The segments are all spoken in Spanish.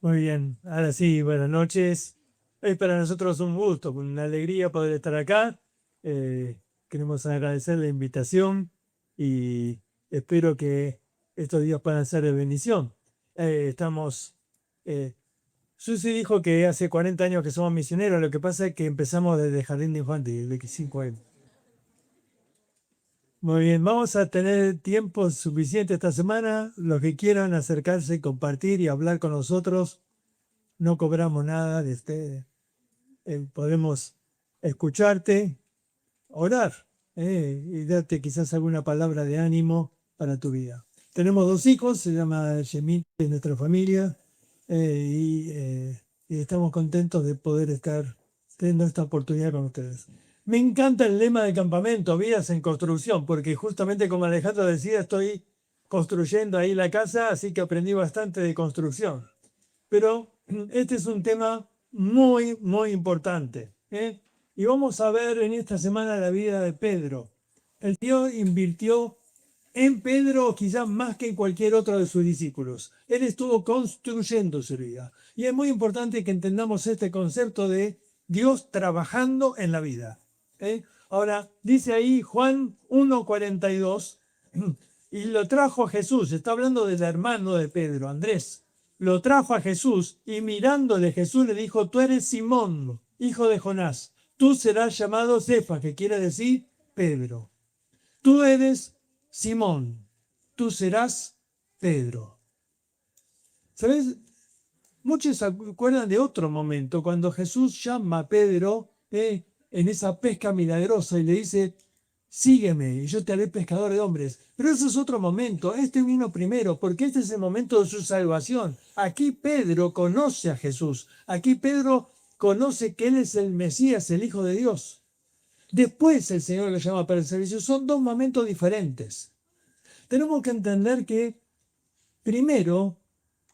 Muy bien, ahora sí, buenas noches. Es para nosotros un gusto, una alegría poder estar acá. Queremos agradecer la invitación y espero que estos días puedan ser de bendición. Estamos, eh, Susi dijo que hace 40 años que somos misioneros, lo que pasa es que empezamos desde Jardín de Infantes, de 5 años. Muy bien, vamos a tener tiempo suficiente esta semana. Los que quieran acercarse, compartir y hablar con nosotros, no cobramos nada de este. Podemos escucharte, orar y darte quizás alguna palabra de ánimo para tu vida. Tenemos dos hijos, se llama Yemit de nuestra familia y estamos contentos de poder estar teniendo esta oportunidad con ustedes. Me encanta el lema de campamento, vidas en construcción, porque justamente como Alejandro decía, estoy construyendo ahí la casa, así que aprendí bastante de construcción. Pero este es un tema muy, muy importante. Y vamos a ver en esta semana la vida de Pedro. El Dios invirtió en Pedro quizás más que en cualquier otro de sus discípulos. Él estuvo construyendo su vida. Y es muy importante que entendamos este concepto de Dios trabajando en la vida. Ahora, dice ahí Juan 1:42, y lo trajo a Jesús. Está hablando del hermano de Pedro, Andrés. Lo trajo a Jesús y mirándole Jesús le dijo, tú eres Simón, hijo de Jonás. Tú serás llamado Cefas, que quiere decir Pedro. Tú eres Simón, tú serás Pedro. ¿Sabes? Muchos se acuerdan de otro momento, cuando Jesús llama a Pedro en esa pesca milagrosa y le dice, sígueme y yo te haré pescador de hombres. Pero ese es otro momento, este vino primero, porque este es el momento de su salvación. Aquí Pedro conoce a Jesús, aquí Pedro conoce que Él es el Mesías, el Hijo de Dios. Después el Señor lo llama para el servicio. Son dos momentos diferentes. Tenemos que entender que primero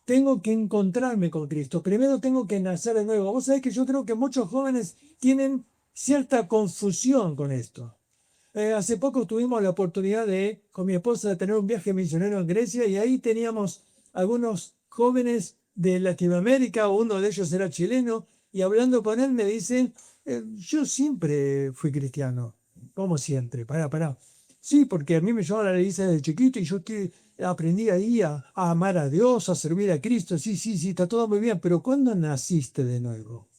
tengo que encontrarme con Cristo. Primero tengo que nacer de nuevo. Vos sabés que yo creo que muchos jóvenes tienen cierta confusión con esto. Hace poco tuvimos la oportunidad con mi esposa, de tener un viaje misionero en Grecia y ahí teníamos algunos jóvenes de Latinoamérica, uno de ellos era chileno, y hablando con él me dicen, yo siempre fui cristiano. ¿Cómo siempre? Pará. Sí, porque a mí me llevaron a la iglesia desde chiquito y yo aprendí ahí a amar a Dios, a servir a Cristo. Sí, está todo muy bien, pero ¿cuándo naciste de nuevo?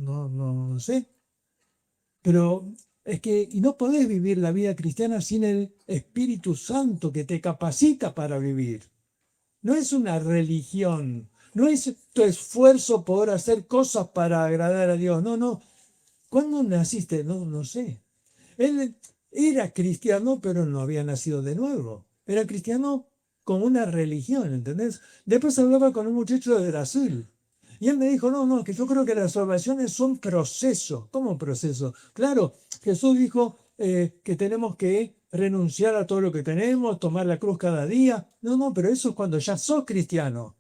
No sé. Pero es que y no podés vivir la vida cristiana sin el Espíritu Santo que te capacita para vivir. No es una religión, no es tu esfuerzo por hacer cosas para agradar a Dios. No. ¿Cuándo naciste? No sé. Él era cristiano, pero no había nacido de nuevo. Era cristiano con una religión, ¿entendés? Después hablaba con un muchacho de Brasil. Y él me dijo, no, que yo creo que la salvación es un proceso. ¿Cómo proceso? Claro, Jesús dijo que tenemos que renunciar a todo lo que tenemos, tomar la cruz cada día. No, pero eso es cuando ya sos cristiano,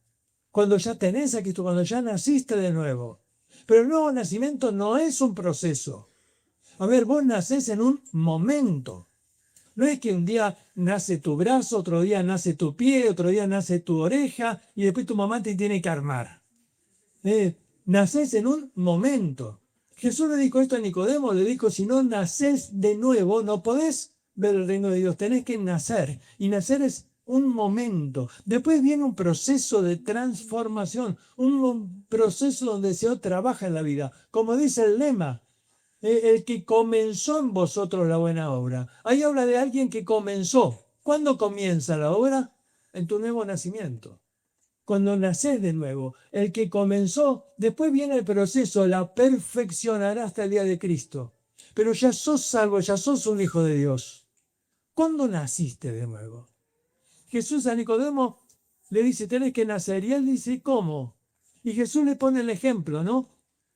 cuando ya tenés a Cristo, cuando ya naciste de nuevo. Pero el nuevo nacimiento no es un proceso. A ver, vos nacés en un momento. No es que un día nace tu brazo, otro día nace tu pie, otro día nace tu oreja y después tu mamá te tiene que armar. Nacés en un momento. Jesús le dijo esto a Nicodemo, le dijo, si no nacés de nuevo, no podés ver el reino de Dios, tenés que nacer. Y nacer es un momento. Después viene un proceso de transformación, un proceso donde se trabaja en la vida. Como dice el lema, el que comenzó en vosotros la buena obra. Ahí habla de alguien que comenzó. ¿Cuándo comienza la obra? En tu nuevo nacimiento. Cuando nacés de nuevo. El que comenzó, después viene el proceso, la perfeccionará hasta el día de Cristo. Pero ya sos salvo, ya sos un hijo de Dios. ¿Cuándo naciste de nuevo? Jesús a Nicodemo le dice, tenés que nacer. Y él dice, ¿cómo? Y Jesús le pone el ejemplo, ¿no?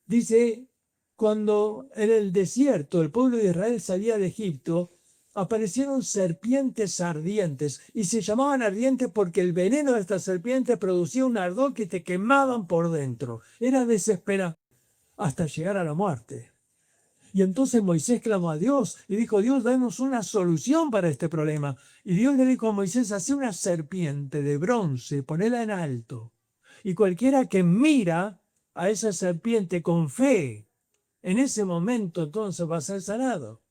Dice, cuando en el desierto el pueblo de Israel salía de Egipto, aparecieron serpientes ardientes y se llamaban ardientes porque el veneno de estas serpientes producía un ardor que te quemaban por dentro. Era desesperante hasta llegar a la muerte. Y entonces Moisés clamó a Dios y dijo, Dios, danos una solución para este problema. Y Dios le dijo a Moisés, hace una serpiente de bronce, ponela en alto. Y cualquiera que mira a esa serpiente con fe, en ese momento entonces va a ser sanado.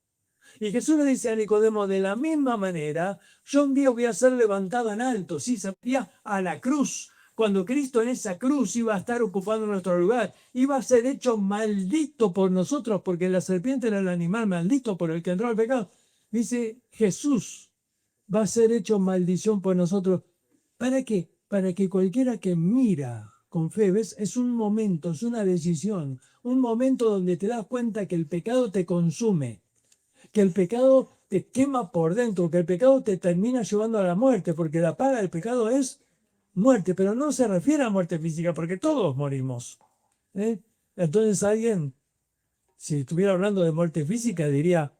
Y Jesús le dice a Nicodemo, de la misma manera, yo un día voy a ser levantado en alto, sí, se refería a la cruz. Cuando Cristo en esa cruz iba a estar ocupando nuestro lugar, iba a ser hecho maldito por nosotros, porque la serpiente era el animal maldito por el que entró el pecado. Dice, Jesús va a ser hecho maldición por nosotros. ¿Para qué? Para que cualquiera que mira con fe, ¿ves? Es un momento, es una decisión, un momento donde te das cuenta que el pecado te consume, que el pecado te quema por dentro, que el pecado te termina llevando a la muerte, porque la paga del pecado es muerte, pero no se refiere a muerte física, porque todos morimos. ¿Eh? Entonces alguien, si estuviera hablando de muerte física, diría,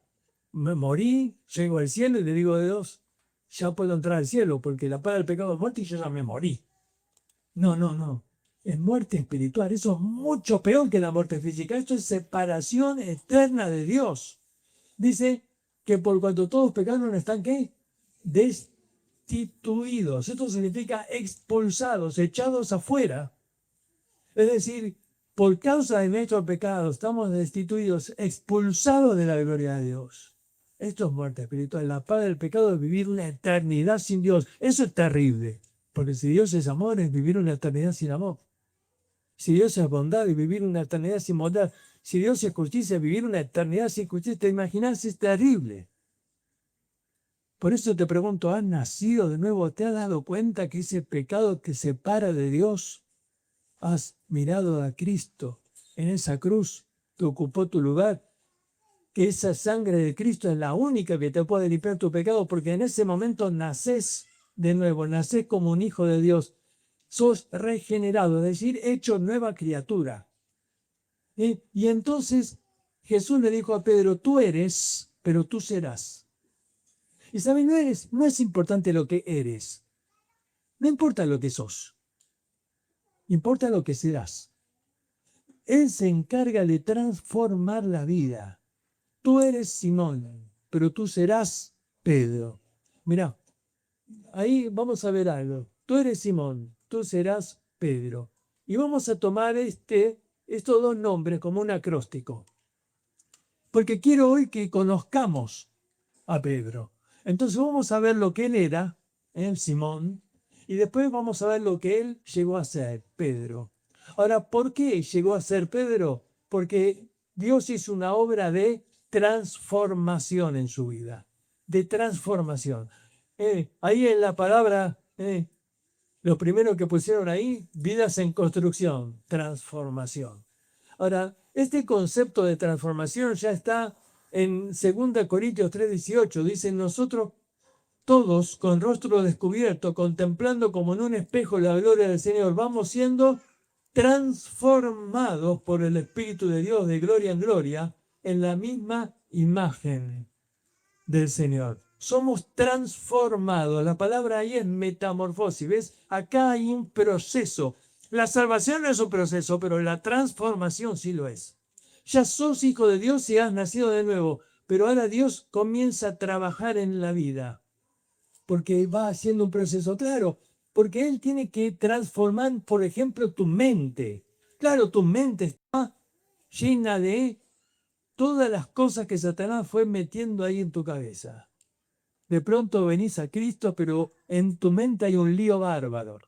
me morí, llego al cielo y le digo a Dios, ya puedo entrar al cielo, porque la paga del pecado es muerte y yo ya me morí. No, no, no. Es muerte espiritual. Eso es mucho peor que la muerte física. Esto es separación eterna de Dios. Dice que por cuanto todos pecaron están, ¿qué? Destituidos. Esto significa expulsados, echados afuera. Es decir, por causa de nuestro pecado estamos destituidos, expulsados de la gloria de Dios. Esto es muerte espiritual. La paga del pecado es vivir una eternidad sin Dios. Eso es terrible. Porque si Dios es amor, es vivir una eternidad sin amor. Si Dios es bondad, es vivir una eternidad sin bondad. Si Dios es justicia, vivir una eternidad sin justicia. ¿Te imaginas? Es terrible. Por eso te pregunto, ¿has nacido de nuevo? ¿Te has dado cuenta que ese pecado te separa de Dios? ¿Has mirado a Cristo en esa cruz que ocupó tu lugar? Que esa sangre de Cristo es la única que te puede limpiar tu pecado, porque en ese momento naces de nuevo, naces como un hijo de Dios. Sos regenerado, es decir, hecho nueva criatura. Y entonces Jesús le dijo a Pedro, tú eres, pero tú serás. Y saben, no es importante lo que eres, no importa lo que sos, importa lo que serás. Él se encarga de transformar la vida. Tú eres Simón, pero tú serás Pedro. Mirá, ahí vamos a ver algo. Tú eres Simón, tú serás Pedro. Y vamos a tomar estos dos nombres como un acróstico. Porque quiero hoy que conozcamos a Pedro. Entonces vamos a ver lo que él era, Simón, y después vamos a ver lo que él llegó a ser, Pedro. Ahora, ¿por qué llegó a ser Pedro? Porque Dios hizo una obra de transformación en su vida, de transformación. Ahí en la palabra, lo primero que pusieron ahí, vidas en construcción, transformación. Ahora, este concepto de transformación ya está en 2 Corintios 3:18. Dice, nosotros todos con rostro descubierto, contemplando como en un espejo la gloria del Señor, vamos siendo transformados por el Espíritu de Dios de gloria en gloria en la misma imagen del Señor. Somos transformados. La palabra ahí es metamorfosis. ¿Ves? Acá hay un proceso. La salvación no es un proceso, pero la transformación sí lo es. Ya sos hijo de Dios y has nacido de nuevo, pero ahora Dios comienza a trabajar en la vida, porque va haciendo un proceso, claro, porque Él tiene que transformar, por ejemplo, tu mente. Claro, tu mente está llena de todas las cosas que Satanás fue metiendo ahí en tu cabeza. De pronto venís a Cristo, pero en tu mente hay un lío bárbaro.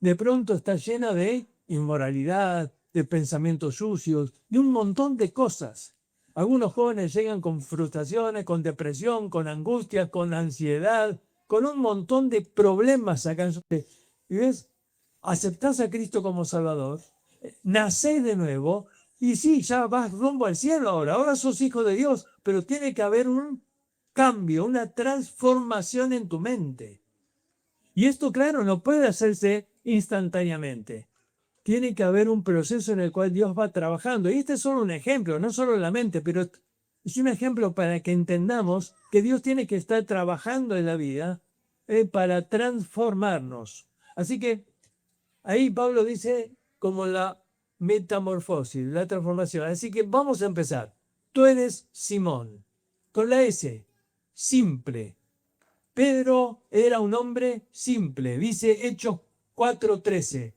De pronto está llena de inmoralidad, de pensamientos sucios, de un montón de cosas. Algunos jóvenes llegan con frustraciones, con depresión, con angustias, con ansiedad, con un montón de problemas acá. Y ves, aceptás a Cristo como Salvador, nacés de nuevo, y sí, ya vas rumbo al cielo ahora sos hijo de Dios, pero tiene que haber un cambio, una transformación en tu mente. Y esto, claro, no puede hacerse instantáneamente. Tiene que haber un proceso en el cual Dios va trabajando. Y este es solo un ejemplo, no solo la mente, pero es un ejemplo para que entendamos que Dios tiene que estar trabajando en la vida para transformarnos. Así que ahí Pablo dice como la metamorfosis, la transformación. Así que vamos a empezar. Tú eres Simón, con la S, simple. Pedro era un hombre simple, dice Hechos 4:13.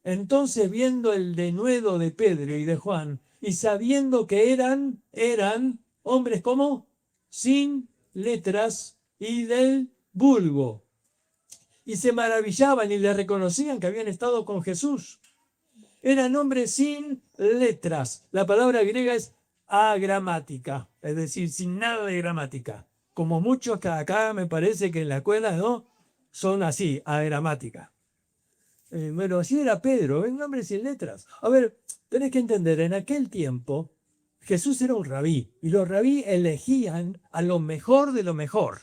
Entonces, viendo el denuedo de Pedro y de Juan, y sabiendo que eran hombres como sin letras y del vulgo, y se maravillaban y le reconocían que habían estado con Jesús. Eran hombres sin letras. La palabra griega es agramática, es decir, sin nada de gramática. Como muchos que acá me parece que en la escuela, ¿no? Son así, agramática. Bueno, así era Pedro, un hombre sin letras. A ver, tenés que entender, en aquel tiempo Jesús era un rabí y los rabí elegían a lo mejor de lo mejor.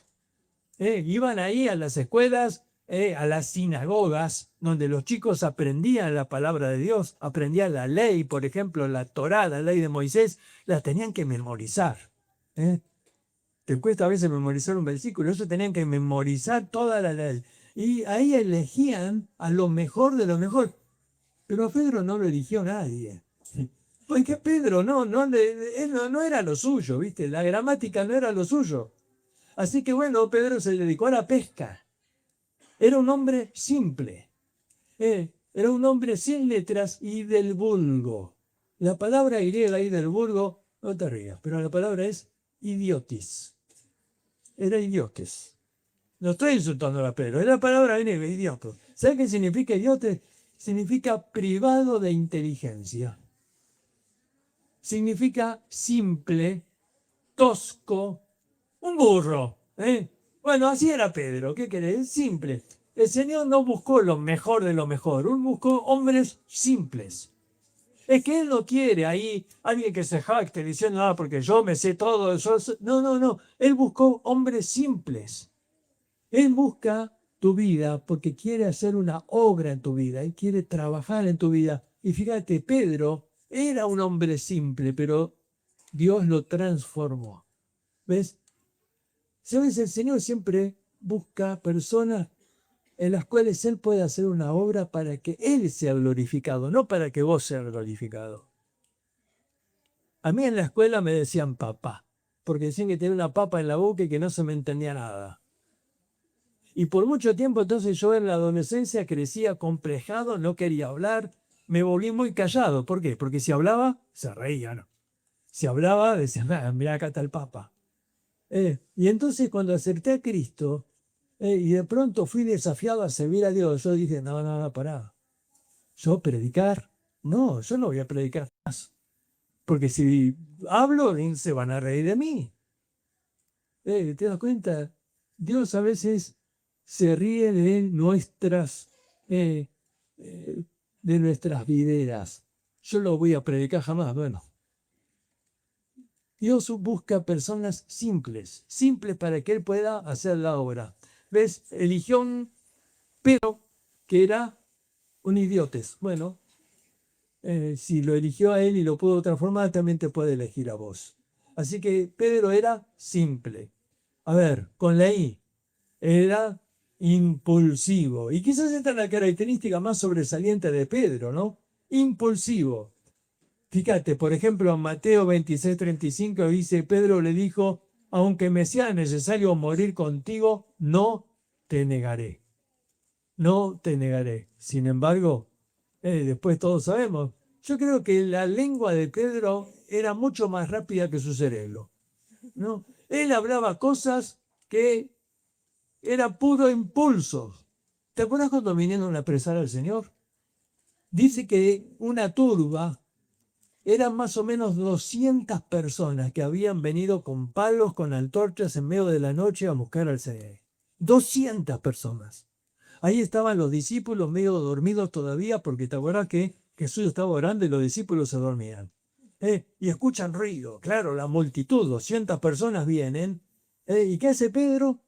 Iban ahí a las escuelas, a las sinagogas, donde los chicos aprendían la palabra de Dios, aprendían la ley, por ejemplo, la Torá, la ley de Moisés, la tenían que memorizar. Te cuesta a veces memorizar un versículo, eso tenían que memorizar toda la ley. Y ahí elegían a lo mejor de lo mejor. Pero a Pedro no lo eligió nadie. Porque Pedro él no era lo suyo, ¿viste? La gramática no era lo suyo. Así que bueno, Pedro se dedicó a la pesca. Era un hombre simple. Era un hombre sin letras y del vulgo. La palabra griega ahí del vulgo, no te rías, pero la palabra es idiotis. Era idiotes. No estoy insultando a Pedro, es la palabra griega, idioto. ¿Sabes qué significa idiote? Significa privado de inteligencia. Significa simple, tosco, un burro. Bueno, así era Pedro, ¿qué querés? Simple. El Señor no buscó lo mejor de lo mejor, Él buscó hombres simples. Es que Él no quiere ahí alguien que se jacte diciendo, porque yo me sé todo. No. Él buscó hombres simples. Él busca tu vida porque quiere hacer una obra en tu vida. Él quiere trabajar en tu vida. Y fíjate, Pedro era un hombre simple, pero Dios lo transformó. ¿Ves? ¿Sabes? El Señor siempre busca personas en las cuales Él pueda hacer una obra para que Él sea glorificado, no para que vos seas glorificado. A mí en la escuela me decían papá, porque decían que tenía una papa en la boca y que no se me entendía nada. Y por mucho tiempo entonces yo en la adolescencia crecía complejado, no quería hablar, me volví muy callado. ¿Por qué? Porque si hablaba, se reía, ¿no? Si hablaba, decían, mirá, acá está el papa. Y entonces cuando acerté a Cristo y de pronto fui desafiado a servir a Dios, yo dije, no, pará. Yo predicar, no, yo no voy a predicar más. Porque si hablo, se van a reír de mí. ¿Te das cuenta? Dios a veces se ríe eh, de nuestras videras. Yo no voy a predicar jamás. Bueno, Dios busca personas simples, simples para que Él pueda hacer la obra. ¿Ves? Eligió un Pedro que era un idiotes. Bueno, si lo eligió a él y lo pudo transformar, también te puede elegir a vos. Así que Pedro era simple. A ver, con la I, era impulsivo. Y quizás esta es la característica más sobresaliente de Pedro, ¿no? Impulsivo. Fíjate, por ejemplo, en Mateo 26:35 dice, Pedro le dijo, aunque me sea necesario morir contigo, no te negaré. No te negaré. Sin embargo, después todos sabemos, yo creo que la lengua de Pedro era mucho más rápida que su cerebro, ¿no? Él hablaba cosas que eran puro impulso. ¿Te acuerdas cuando vinieron a apresar al Señor? Dice que una turba, eran más o menos 200 personas que habían venido con palos, con antorchas en medio de la noche a buscar al Señor. 200 personas. Ahí estaban los discípulos medio dormidos todavía, porque te acuerdas que Jesús estaba orando y los discípulos se dormían. Y escuchan ruido, claro, la multitud, 200 personas vienen. ¿Y qué hace Pedro?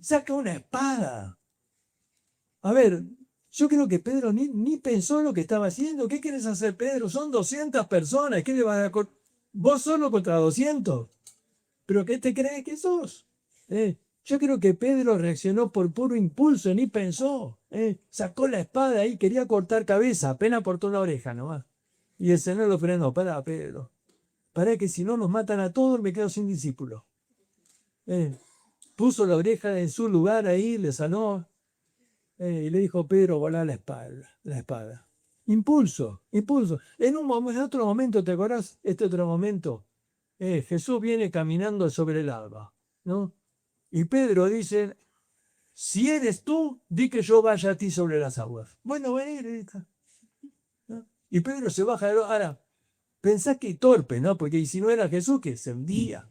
Saca una espada. A ver, yo creo que Pedro ni pensó lo que estaba haciendo. ¿Qué quieres hacer, Pedro? Son 200 personas. ¿Qué le vas a vos solo contra 200? ¿Pero qué te crees que sos? Yo creo que Pedro reaccionó por puro impulso, ni pensó. Sacó la espada y quería cortar cabeza, apenas cortó una oreja nomás. Y el Señor lo frenó. Pará, Pedro. Pará que si no nos matan a todos me quedo sin discípulo. Puso la oreja en su lugar ahí, le sanó. Y le dijo, Pedro, volá la espada. Impulso, impulso. En otro momento, ¿te acordás? Este otro momento, Jesús viene caminando sobre el agua, ¿no? Y Pedro dice, si eres tú, di que yo vaya a ti sobre las aguas. Bueno, vení, le dijo, ¿no? Y Pedro se baja del agua. Ahora, pensás que torpe, ¿no? Porque si no era Jesús, que se hundía.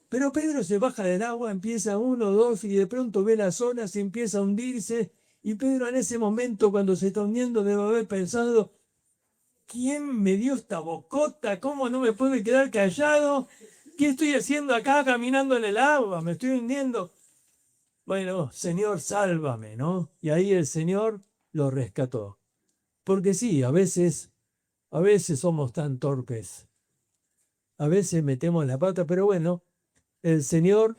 Pero Pedro se baja del agua, empieza uno, dos, y de pronto ve las olas y empieza a hundirse. Y Pedro en ese momento, cuando se está hundiendo, debe haber pensado, ¿quién me dio esta bocota? ¿Cómo no me puedo quedar callado? ¿Qué estoy haciendo acá caminando en el agua? Me estoy hundiendo. Bueno, Señor, sálvame, ¿no? Y ahí el Señor lo rescató. Porque sí, a veces somos tan torpes. A veces metemos la pata, pero bueno, el Señor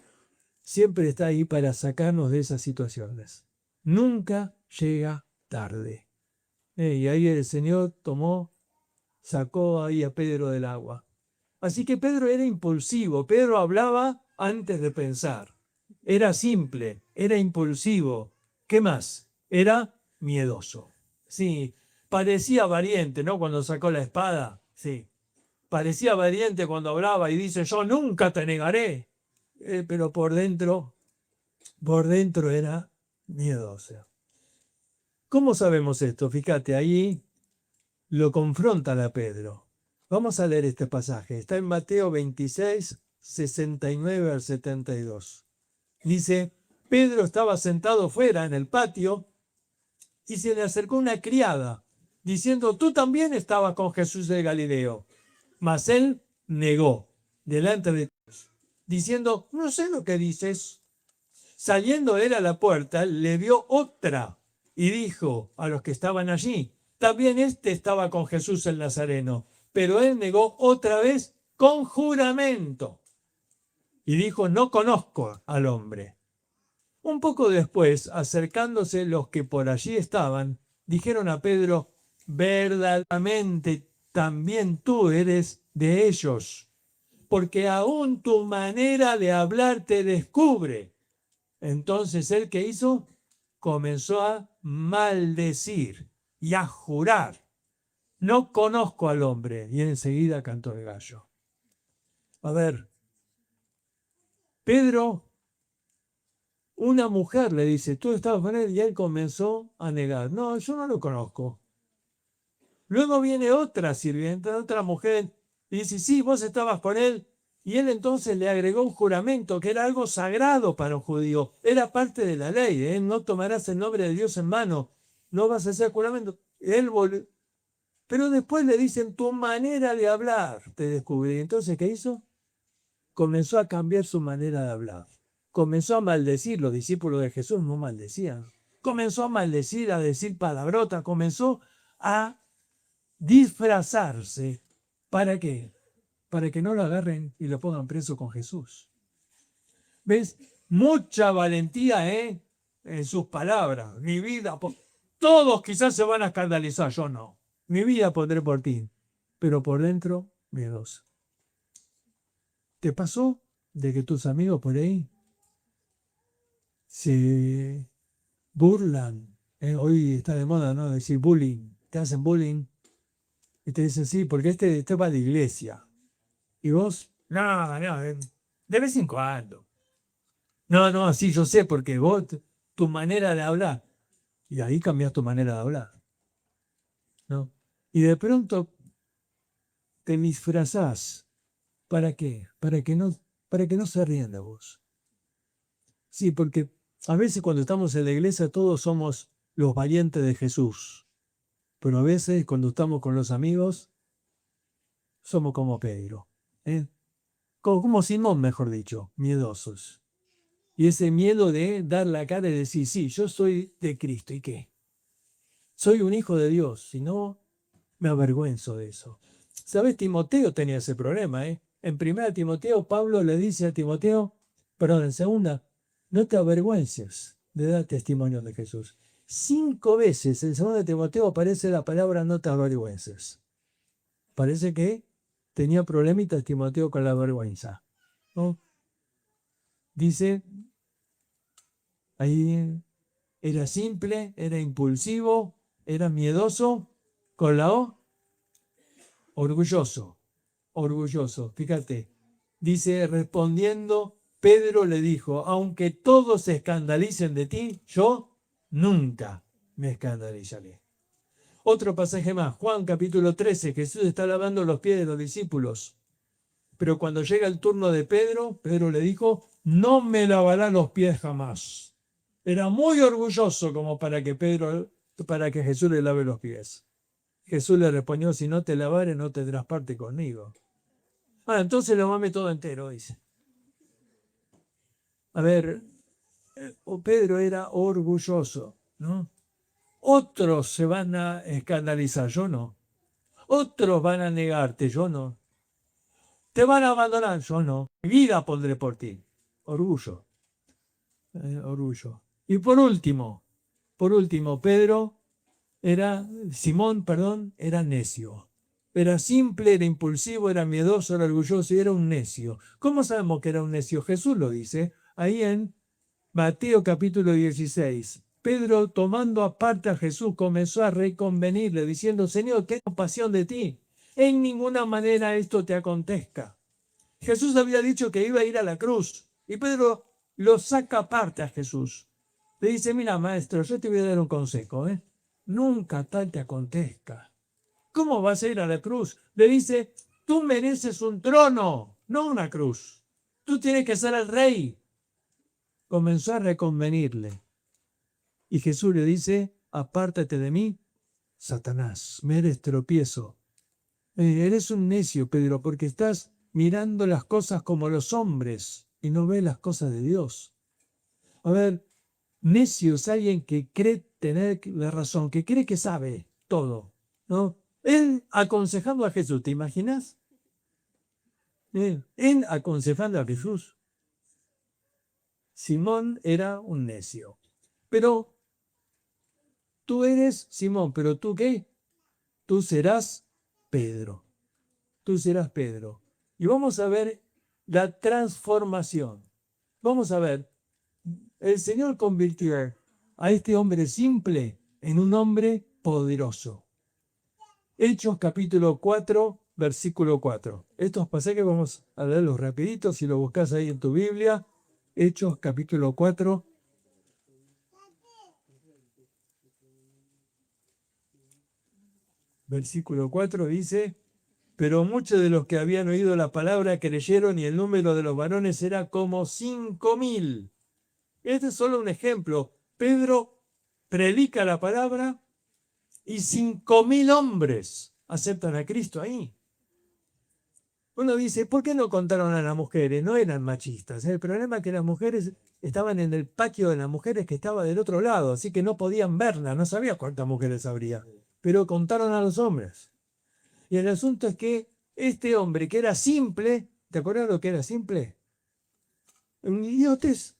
siempre está ahí para sacarnos de esas situaciones. Nunca llega tarde. Y ahí el Señor sacó ahí a Pedro del agua. Así que Pedro era impulsivo, Pedro hablaba antes de pensar. Era simple, era impulsivo. ¿Qué más? Era miedoso. Sí, parecía valiente, ¿no? Cuando sacó la espada. Sí, parecía valiente cuando hablaba y dice, yo nunca te negaré. Pero por dentro era miedoso. ¿Cómo sabemos esto? Fíjate, ahí lo confrontan a Pedro. Vamos a leer este pasaje. Está en Mateo 26, 69 al 72. Dice, Pedro estaba sentado fuera en el patio y se le acercó una criada, diciendo, tú también estabas con Jesús de Galileo. Mas él negó delante de todos, diciendo, no sé lo que dices. Saliendo él a la puerta, le vio otra y dijo a los que estaban allí, también este estaba con Jesús el Nazareno, pero él negó otra vez con juramento y dijo, no conozco al hombre. Un poco después, acercándose los que por allí estaban, dijeron a Pedro, verdaderamente también tú eres de ellos, porque aún tu manera de hablar te descubre. Entonces él, ¿qué hizo? Comenzó a maldecir y a jurar. No conozco al hombre. Y enseguida cantó el gallo. A ver, Pedro, una mujer le dice, tú estabas con él, y él comenzó a negar. No, yo no lo conozco. Luego viene otra sirvienta, otra mujer, y dice, sí, vos estabas con él. Y él entonces le agregó un juramento que era algo sagrado para un judío. Era parte de la ley, ¿eh? No tomarás el nombre de Dios en vano. No vas a hacer juramento. Pero después le dicen, tu manera de hablar te descubrí. Entonces, ¿qué hizo? Comenzó a cambiar su manera de hablar. Comenzó a maldecir. Los discípulos de Jesús no maldecían. Comenzó a maldecir, a decir palabrotas. Comenzó a disfrazarse. ¿Para qué? Para que no lo agarren y lo pongan preso con Jesús. ¿Ves? Mucha valentía, en sus palabras. Mi vida, todos quizás se van a escandalizar, yo no. Mi vida pondré por ti, pero por dentro, miedoso. ¿Te pasó de que tus amigos por ahí se burlan? Hoy está de moda, ¿no? Decir bullying. Te hacen bullying y te dicen, sí, porque este va a la iglesia. Y vos, no, de vez en cuando. No, sí, yo sé, porque vos, tu manera de hablar. Y ahí cambias tu manera de hablar, ¿no? Y de pronto te disfrazás. ¿Para qué? Para que no se rían de vos. Sí, porque a veces cuando estamos en la iglesia todos somos los valientes de Jesús. Pero a veces cuando estamos con los amigos somos como Pedro. ¿Eh? Como Simón, mejor dicho, miedosos. Y ese miedo de dar la cara y decir, sí, yo soy de Cristo. ¿Y qué? Soy un hijo de Dios. Si no, me avergüenzo de eso. ¿Sabes? Timoteo tenía ese problema, ¿eh? En 1 Timoteo, Pablo le dice a Timoteo, perdón, en 2, no te avergüences de dar testimonio de Jesús. 5 veces en 2 Timoteo aparece la palabra no te avergüences. Parece que tenía problemitas Timoteo con la vergüenza, ¿no? Dice ahí Era simple, era impulsivo, era miedoso, con la O, orgulloso, orgulloso. Fíjate, dice, respondiendo, Pedro le dijo, aunque todos se escandalicen de ti, yo nunca me escandalizaré. Otro pasaje más, Juan capítulo 13, Jesús está lavando los pies de los discípulos. Pero cuando llega el turno de Pedro, Pedro le dijo, no me lavará los pies jamás. Era muy orgulloso como para que Jesús le lave los pies. Jesús le respondió, si no te lavare, no tendrás parte conmigo. Entonces lo mame todo entero, dice. A ver, Pedro era orgulloso, ¿no? Otros se van a escandalizar, yo no. Otros van a negarte, yo no. Te van a abandonar, yo no. Mi vida pondré por ti. Orgullo. Orgullo. Y por último, Simón, era necio. Era simple, era impulsivo, era miedoso, era orgulloso y era un necio. ¿Cómo sabemos que era un necio? Jesús lo dice ahí en Mateo capítulo 16. Pedro, tomando aparte a Jesús, comenzó a reconvenirle, diciendo, Señor, ¿qué compasión de ti? En ninguna manera esto te acontezca. Jesús había dicho que iba a ir a la cruz y Pedro lo saca aparte a Jesús. Le dice, mira, maestro, yo te voy a dar un consejo, Nunca tal te acontezca. ¿Cómo vas a ir a la cruz? Le dice, tú mereces un trono, no una cruz. Tú tienes que ser el rey. Comenzó a reconvenirle. Y Jesús le dice, apártate de mí, Satanás, me eres tropiezo. Eres un necio, Pedro, porque estás mirando las cosas como los hombres y no ves las cosas de Dios. A ver, necio es alguien que cree tener la razón, que cree que sabe todo, ¿no? Él aconsejando a Jesús, ¿te imaginas? Él aconsejando a Jesús. Simón era un necio. Pero tú eres Simón, pero ¿tú qué? Tú serás Pedro. Tú serás Pedro. Y vamos a ver la transformación. Vamos a ver, el Señor convirtió a este hombre simple en un hombre poderoso. Hechos capítulo 4, versículo 4. Estos pasajes vamos a leerlos rapidito, si lo buscas ahí en tu Biblia. Hechos capítulo 4. Versículo 4 dice, pero muchos de los que habían oído la palabra creyeron y el número de los varones era como 5.000. Este es solo un ejemplo. Pedro predica la palabra y 5.000 hombres aceptan a Cristo ahí. Uno dice, ¿por qué no contaron a las mujeres? No eran machistas. El problema es que las mujeres estaban en el patio de las mujeres que estaba del otro lado, así que no podían verlas, no sabía cuántas mujeres habría, pero contaron a los hombres. Y el asunto es que este hombre que era simple, ¿te acuerdas lo que era simple? Un idiotez.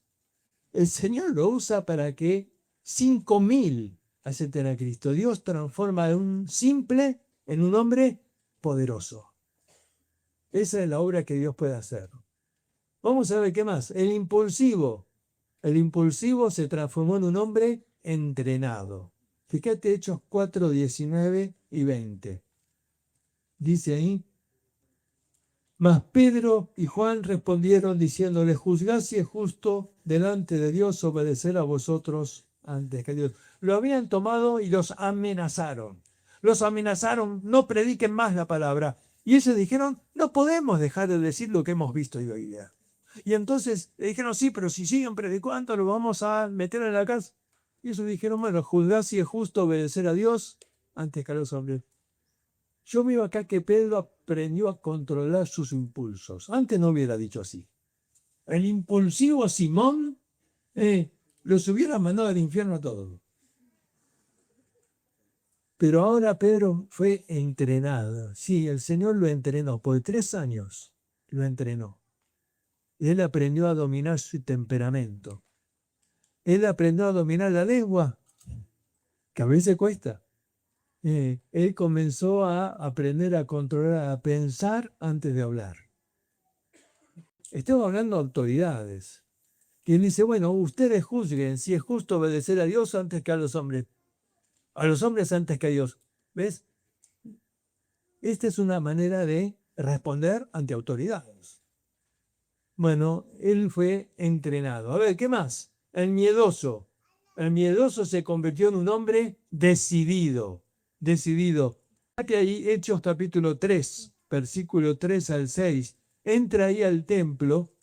El Señor lo usa para que 5.000 acepten a Cristo. Dios transforma a un simple en un hombre poderoso. Esa es la obra que Dios puede hacer. Vamos a ver qué más. El impulsivo se transformó en un hombre entrenado. Fíjate Hechos 4, 19 y 20. Dice ahí, mas Pedro y Juan respondieron diciéndole, juzgad si es justo delante de Dios obedecer a vosotros antes que a Dios. Lo habían tomado y los amenazaron. No prediquen más la palabra. Y ellos dijeron, no podemos dejar de decir lo que hemos visto y oído. Y entonces le dijeron, sí, pero si siguen predicando, lo vamos a meter en la cárcel. Y ellos dijeron, bueno, juzgad si es justo obedecer a Dios antes que a los hombres. Yo veo acá que Pedro aprendió a controlar sus impulsos. Antes no hubiera dicho así. El impulsivo Simón los hubiera mandado al infierno a todos. Pero ahora Pedro fue entrenado. Sí, el Señor lo entrenó. Por 3 años lo entrenó. Él aprendió a dominar su temperamento. Él aprendió a dominar la lengua, que a veces cuesta. Él comenzó a aprender a controlar, a pensar antes de hablar. Estamos hablando de autoridades Y él dice, bueno, ustedes juzguen si es justo obedecer a Dios antes que a los hombres antes que a Dios. ¿Ves? Esta es una manera de responder ante autoridades. Bueno, él fue entrenado. A ver, ¿qué más? El miedoso. El miedoso se convirtió en un hombre decidido. Decidido. Que ahí, Hechos capítulo 3, versículo 3 al 6, entra ahí al templo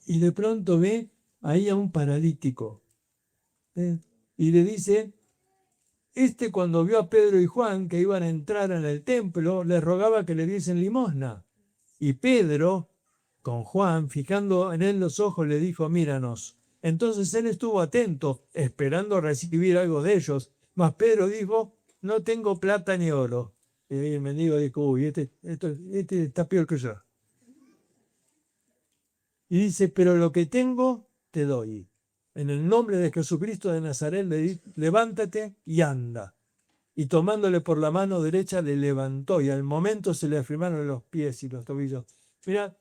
y de pronto ve ahí a un paralítico. Y le dice, cuando vio a Pedro y Juan que iban a entrar en el templo, le rogaba que le diesen limosna. Y Pedro, con Juan, fijando en él los ojos, le dijo, míranos. Entonces él estuvo atento, esperando recibir algo de ellos. Mas Pedro dijo, no tengo plata ni oro. Y el mendigo dijo, uy, este está peor que yo. Y dice, pero lo que tengo, te doy. En el nombre de Jesucristo de Nazaret, levántate y anda. Y tomándole por la mano derecha, le levantó y al momento se le afirmaron los pies y los tobillos. Mira,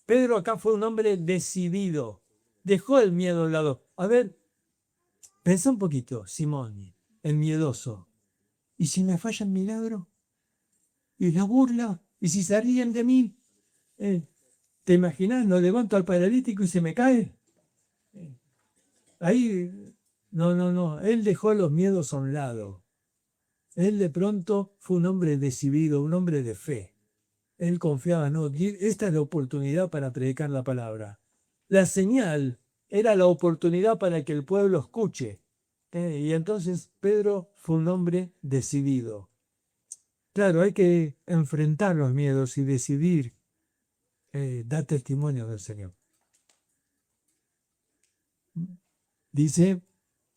Pedro acá fue un hombre decidido. Dejó el miedo a un lado. A ver, pensá un poquito, Simón, el miedoso. ¿Y si me falla el milagro? ¿Y la burla? ¿Y si se ríen de mí? ¿Te imaginas? No levanto al paralítico y se me cae. Ahí, no. Él dejó los miedos a un lado. Él de pronto fue un hombre decidido, un hombre de fe. Él confiaba, no, esta es la oportunidad para predicar la palabra. La señal era la oportunidad para que el pueblo escuche. Y entonces Pedro fue un hombre decidido. Claro, hay que enfrentar los miedos y decidir dar testimonio del Señor. Dice,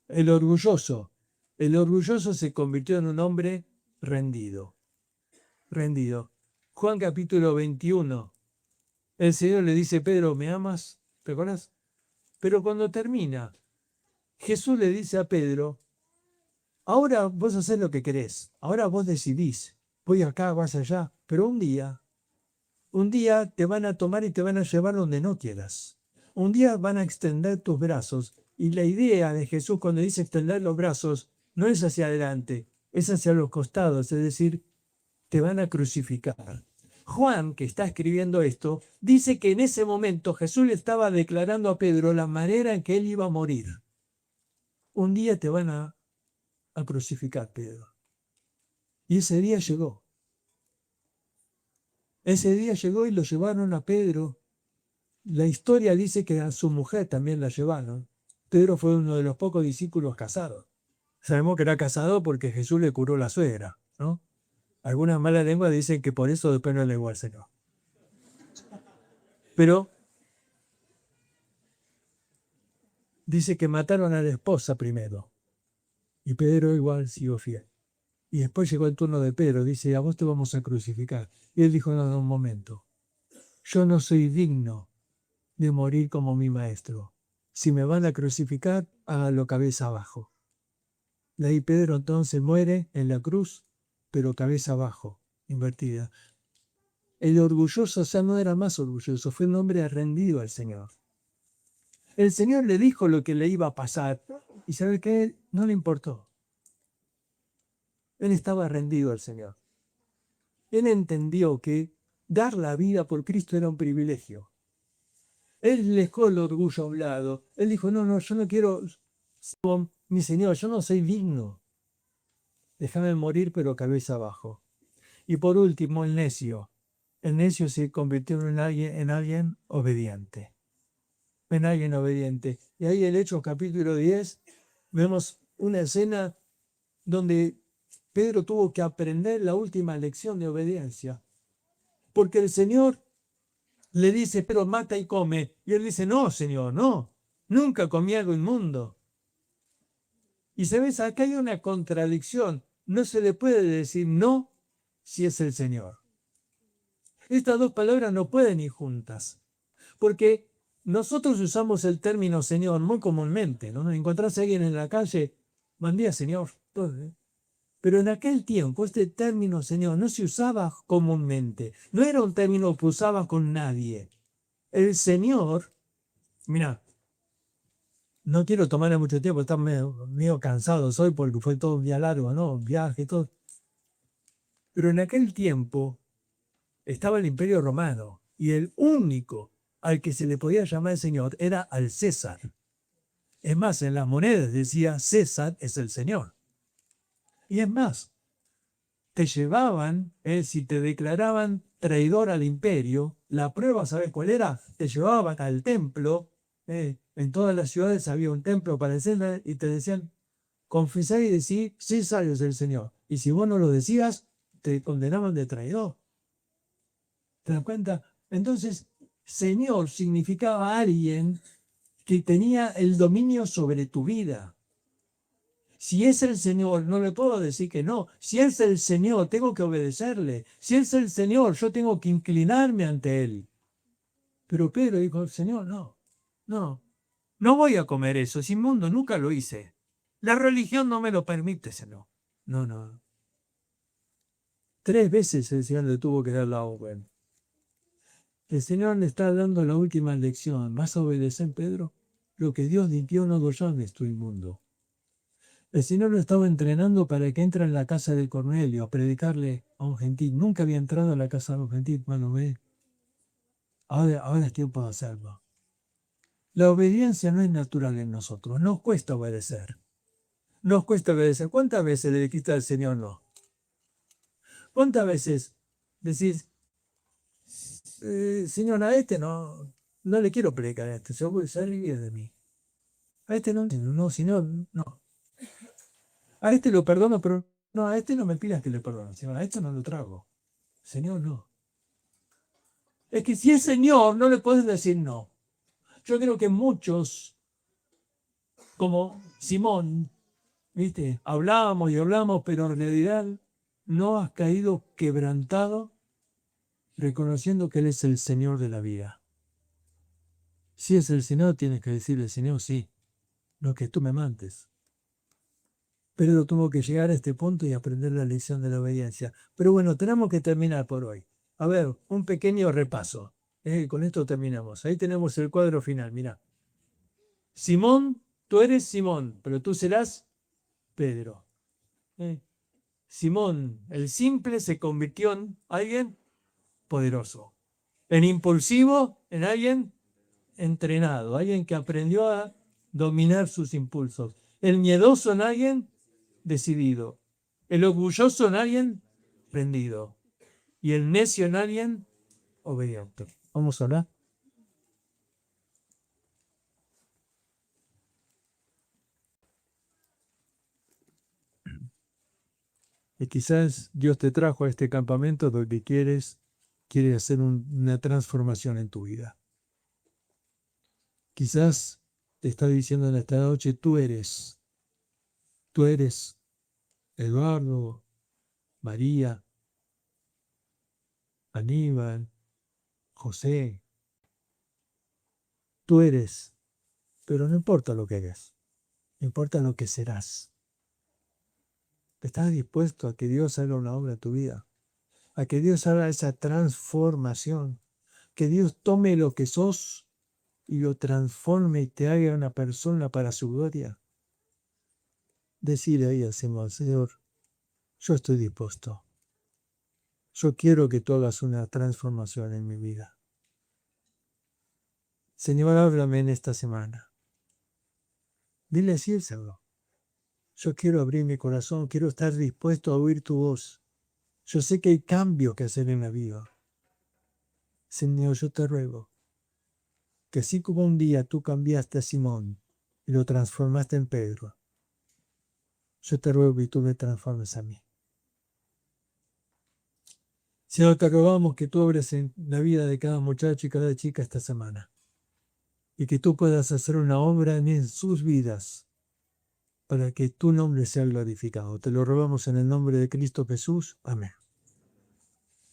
el orgulloso se convirtió en un hombre rendido. Rendido. Juan capítulo 21. El Señor le dice, Pedro, ¿me amas? ¿Te acuerdas? Pero cuando termina, Jesús le dice a Pedro, ahora vos hacés lo que querés, ahora vos decidís, voy acá, vas allá, pero un día te van a tomar y te van a llevar donde no quieras. Un día van a extender tus brazos. Y la idea de Jesús cuando dice extender los brazos no es hacia adelante, es hacia los costados, es decir, te van a crucificar. Juan, que está escribiendo esto, dice que en ese momento Jesús le estaba declarando a Pedro la manera en que él iba a morir. Un día te van a crucificar, Pedro. Y ese día llegó. Ese día llegó y lo llevaron a Pedro. La historia dice que a su mujer también la llevaron. Pedro fue uno de los pocos discípulos casados. Sabemos que era casado porque Jesús le curó la suegra, ¿no? Algunas malas lenguas dicen que por eso después no le igual al Señor. Pero dice que mataron a la esposa primero. Y Pedro igual siguió fiel. Y después llegó el turno de Pedro. Dice, a vos te vamos a crucificar. Y él dijo, no, un momento. Yo no soy digno de morir como mi maestro. Si me van a crucificar, háganlo cabeza abajo. De ahí Pedro entonces muere en la cruz, pero cabeza abajo, invertida. El orgulloso ya no era más orgulloso, fue un hombre rendido al Señor. El Señor le dijo lo que le iba a pasar y ¿sabe qué? No le importó. Él estaba rendido al Señor. Él entendió que dar la vida por Cristo era un privilegio. Él dejó el orgullo a un lado. Él dijo, no, yo no quiero, mi Señor, yo no soy digno. Déjame morir, pero cabeza abajo. Y por último, el necio. El necio se convirtió en alguien obediente. En alguien obediente. Y ahí en Hechos capítulo 10 vemos una escena donde Pedro tuvo que aprender la última lección de obediencia. Porque el Señor le dice, pero mata y come. Y él dice, no, Señor, no. Nunca comí algo inmundo. Y sabes, acá hay una contradicción. No se le puede decir no si es el Señor. Estas dos palabras no pueden ir juntas. Porque nosotros usamos el término Señor muy comúnmente, ¿no? Encontrás a alguien en la calle, buen día, Señor. Pero en aquel tiempo este término Señor no se usaba comúnmente. No era un término que usaba con nadie. El Señor, mira, No quiero tomar mucho tiempo, está medio cansado hoy porque fue todo un día largo, ¿no? Un viaje y todo. Pero en aquel tiempo estaba el Imperio Romano y el único al que se le podía llamar el Señor era al César. Es más, en las monedas decía César es el Señor. Y es más, te llevaban, si te declaraban traidor al imperio, la prueba, ¿sabes cuál era? Te llevaban al templo, en todas las ciudades había un templo para el César y te decían, confesá y decí, César es el Señor. Y si vos no lo decías, te condenaban de traidor. ¿Te das cuenta? Entonces, Señor significaba alguien que tenía el dominio sobre tu vida. Si es el Señor, no le puedo decir que no. Si es el Señor, tengo que obedecerle. Si es el Señor, yo tengo que inclinarme ante Él. Pero Pedro dijo, Señor, no voy a comer eso. Es inmundo, nunca lo hice. La religión no me lo permite, Señor. No. 3 veces el Señor le tuvo que dar la orden. El Señor le está dando la última lección. ¿Vas a obedecer, Pedro? Lo que Dios limpió no lo llames tú inmundo. El Señor lo estaba entrenando para que entre en la casa de Cornelio a predicarle a un gentil. Nunca había entrado a la casa de un gentil. Bueno, ve, ahora es tiempo de hacerlo. La obediencia no es natural en nosotros. Nos cuesta obedecer. Nos cuesta obedecer. ¿Cuántas veces le dijiste al Señor no? ¿Cuántas veces decís, Señor, a este no le quiero predicar a este, se voy a salir de mí? A este no, Señor, no. A este lo perdono, pero no, a este no me pidas que le perdone, Señor, a este no lo trago. Señor, no. Es que si es Señor, no le puedes decir no. Yo creo que muchos, como Simón, ¿viste? Hablábamos y hablamos, pero en realidad no has caído quebrantado reconociendo que Él es el Señor de la vida. Si es el Señor, tienes que decirle, Señor, sí, lo que tú me mandes. Pero tuvo que llegar a este punto y aprender la lección de la obediencia. Pero bueno, tenemos que terminar por hoy. A ver, un pequeño repaso. Con esto terminamos. Ahí tenemos el cuadro final, mirá. Simón, tú eres Simón, pero tú serás Pedro. Simón, el simple, se convirtió en alguien poderoso. En impulsivo, en alguien entrenado, alguien que aprendió a dominar sus impulsos. El miedoso en alguien decidido. El orgulloso en alguien rendido. Y el necio en alguien obediente. Vamos a hablar. Y quizás Dios te trajo a este campamento donde quieres hacer una transformación en tu vida. Quizás te está diciendo en esta noche, tú eres Eduardo, María, Aníbal, José. Tú eres, pero no importa lo que hagas, importa lo que serás. ¿Estás dispuesto a que Dios haga una obra en tu vida? A que Dios haga esa transformación. Que Dios tome lo que sos y lo transforme y te haga una persona para su gloria. Decirle ahí al Señor, yo estoy dispuesto. Yo quiero que tú hagas una transformación en mi vida. Señor, háblame en esta semana. Dile así al Señor. Yo quiero abrir mi corazón, quiero estar dispuesto a oír tu voz. Yo sé que hay cambios que hacer en la vida. Señor, yo te ruego que así como un día tú cambiaste a Simón y lo transformaste en Pedro, yo te ruego que tú me transformes a mí. Señor, te rogamos que tú obres en la vida de cada muchacho y cada chica esta semana y que tú puedas hacer una obra en sus vidas para que tu nombre sea glorificado. Te lo rogamos en el nombre de Cristo Jesús. Amén.